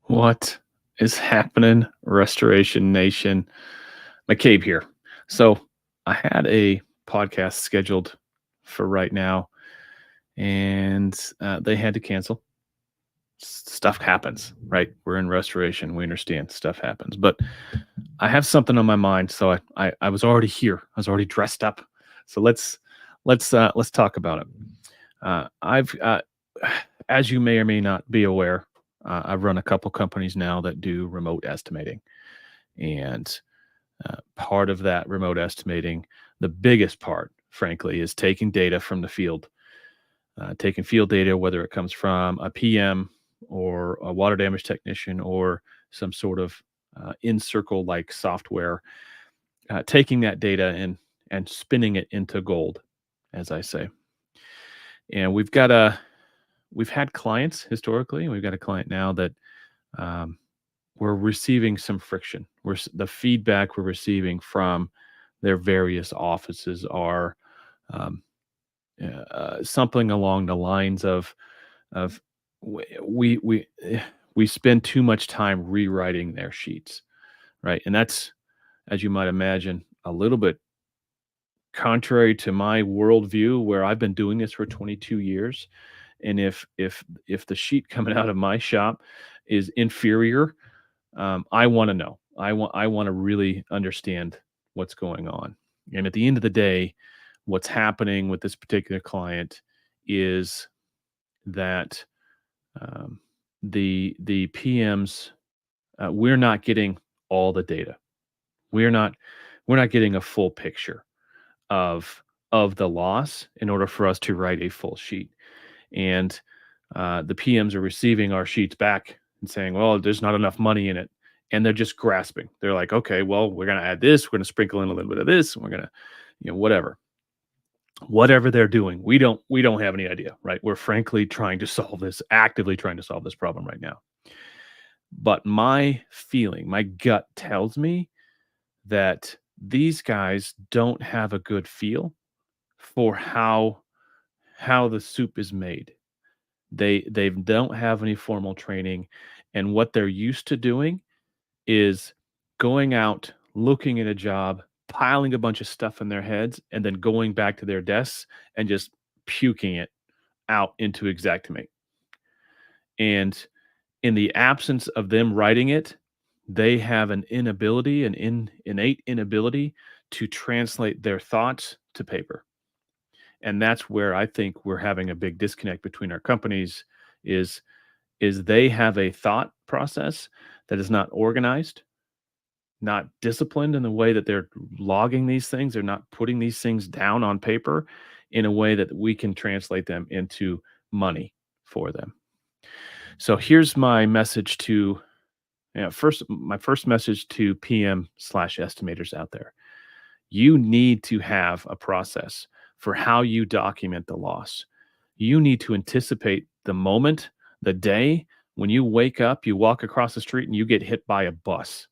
What is happening, Restoration Nation? McCabe here. So, I had a podcast scheduled for right now, and they had to cancel. Stuff happens, right? We're in restoration. We understand stuff happens, but I have something on my mind, so I was already here. I was already dressed up. So let's talk about it. I've as you may or may not be aware, I've run a couple companies now that do remote estimating. And part of that remote estimating, the biggest part, frankly, is taking data from the field, taking field data, whether it comes from a PM or a water damage technician or some sort of in circle like software, taking that data and spinning it into gold, as I say. And we've had clients historically, and we've got a client now that um, we're receiving some friction. The feedback we're receiving from their various offices are um, something along the lines of we spend too much time rewriting their sheets, right? And that's, as you might imagine, a little bit contrary to my worldview, where I've been doing this for 22 years. And if the sheet coming out of my shop is inferior, I want to know. I want to really understand what's going on. And at the end of the day, what's happening with this particular client is that um, the PMs, we're not getting all the data. We're not we're not getting a full picture of the loss in order for us to write a full sheet. And the PMs are receiving our sheets back and saying, "Well, there's not enough money in it," and they're just grasping. They're like, "Okay, well, we're going to add this. We're going to sprinkle in a little bit of this. And we're going to, whatever they're doing. We don't have any idea, right? We're frankly trying to solve this, actively trying to solve this problem right now. But my feeling, my gut tells me that these guys don't have a good feel for how the soup is made. They don't have any formal training, and what they're used to doing is going out, looking at a job, piling a bunch of stuff in their heads, and then going back to their desks and just puking it out into Xactimate. And in the absence of them writing it, they have an innate inability to translate their thoughts to paper. And that's where I think we're having a big disconnect between our companies is they have a thought process that is not organized, not disciplined in the way that they're logging these things. They're not putting these things down on paper in a way that we can translate them into money for them. So here's my message to first my first message to PM slash estimators out there. You need to have a process for how you document the loss. You need to anticipate the moment, the day when you wake up, you walk across the street and you get hit by a bus.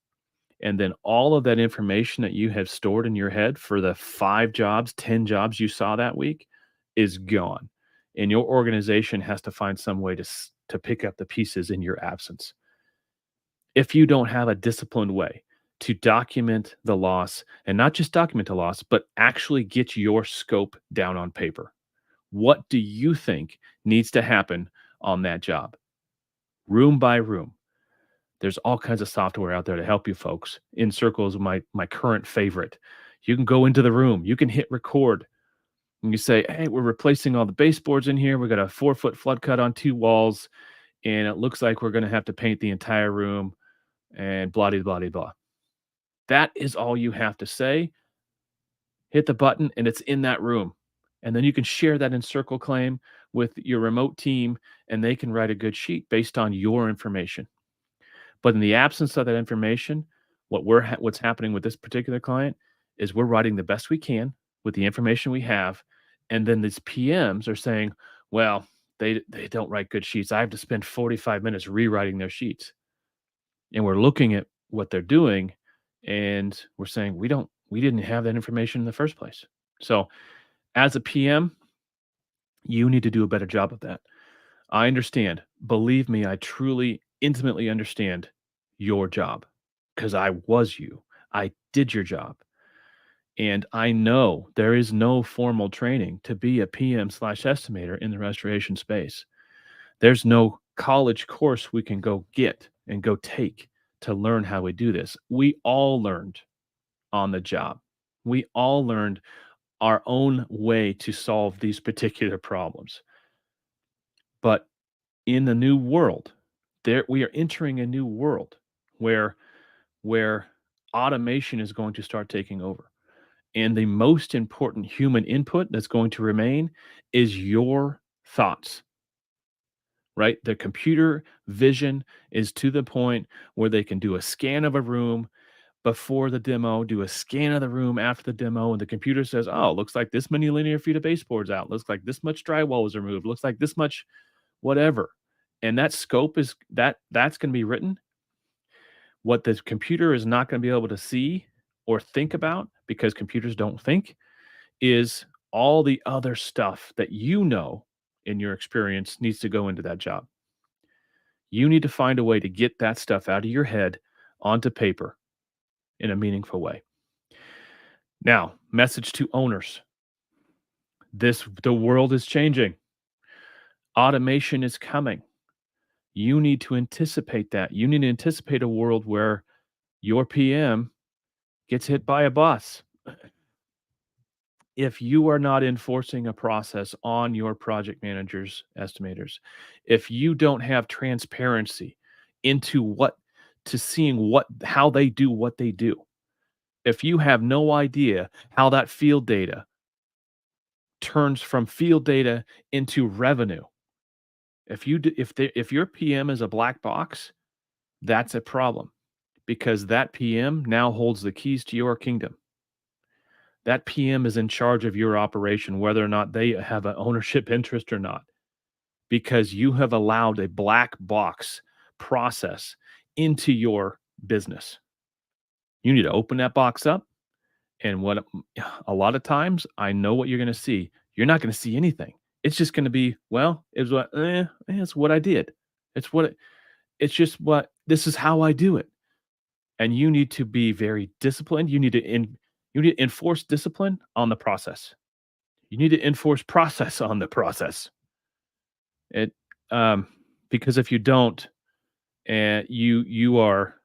And then all of that information that you have stored in your head for the 5 jobs, 10 jobs you saw that week is gone. And your organization has to find some way to pick up the pieces in your absence. If you don't have a disciplined way to document the loss, and not just document the loss, but actually get your scope down on paper, what do you think needs to happen on that job? Room by room. There's all kinds of software out there to help you folks. In Circle is my current favorite. You can go into the room, you can hit record, and you say, "Hey, we're replacing all the baseboards in here. We got a 4-foot flood cut on 2 walls, and it looks like we're going to have to paint the entire room." And blah de blah de blah. That is all you have to say. Hit the button, and it's in that room. And then you can share that in Circle Claim with your remote team, and they can write a good sheet based on your information. But in the absence of that information, what's happening with this particular client is we're writing the best we can with the information we have, and then these PMs are saying, "Well, they don't write good sheets. I have to spend 45 minutes rewriting their sheets." And we're looking at what they're doing, and we're saying, we didn't have that information in the first place. So, as a PM, you need to do a better job of that. I understand. Believe me, I truly intimately understand your job because I was you. I did your job. And I know there is no formal training to be a PM slash estimator in the restoration space. There's no college course we can go get and go take to learn how we do this. We all learned on the job. We all learned our own way to solve these particular problems. But in the new world, there we are entering a new world where where automation is going to start taking over. And the most important human input that's going to remain is your thoughts, right? The computer vision is to the point where they can do a scan of a room before the demo, do a scan of the room after the demo, and the computer says, "Oh, looks like this many linear feet of baseboards out. Looks like this much drywall was removed. Looks like this much whatever." And that scope is that's going to be written. What the computer is not going to be able to see or think about because computers don't think is all the other stuff that you know in your experience needs to go into that job. You need to find a way to get that stuff out of your head onto paper in a meaningful way. Now, message to owners. The world is changing. Automation is coming. You need to anticipate that. You need to anticipate a world where your PM gets hit by a bus. If you are not enforcing a process on your project managers, estimators, if you don't have transparency into what to seeing what how they do what they do, if you have no idea how that field data turns from field data into revenue, if your PM is a black box, that's a problem because that PM now holds the keys to your kingdom. That PM is in charge of your operation, whether or not they have an ownership interest or not, because you have allowed a black box process into your business. You need to open that box up. And what a lot of times I know what you're going to see. You're not going to see anything. It's just going to be, well, it's what I did. It's what it's just what this is how I do it. And you need to be very disciplined. You need to enforce discipline on the process. You need to enforce process on the process. It because if you don't, and you are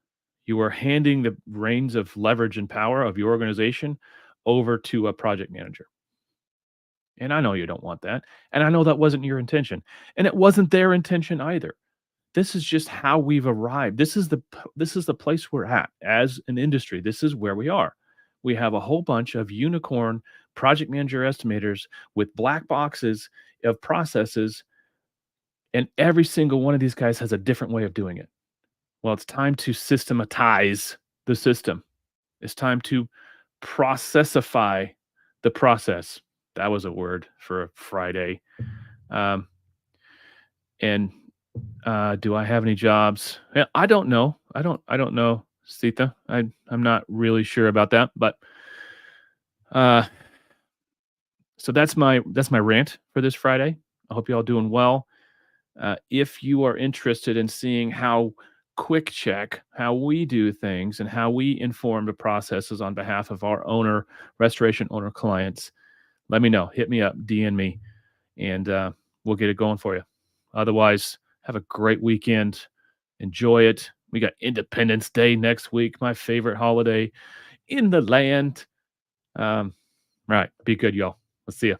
handing the reins of leverage and power of your organization over to a project manager. And I know you don't want that. And I know that wasn't your intention. And it wasn't their intention either. This is just how we've arrived. This is the place we're at as an industry. This is where we are. We have a whole bunch of unicorn project manager estimators with black boxes of processes, and every single one of these guys has a different way of doing it. Well, it's time to systematize the system. It's time to processify the process. That was a word for a Friday. Um, and do I have any jobs? Yeah, I don't know. I don't know, Sita. I'm not really sure about that. But uh, so that's my rant for this Friday. I hope you all doing well. If you are interested in seeing how quick check how we do things and how we inform the processes on behalf of our restoration owner clients, let me know. Hit me up, DM me, and we'll get it going for you. Otherwise, have a great weekend. Enjoy it. We got Independence Day next week, my favorite holiday in the land. Right. Be good, y'all. Let's see you.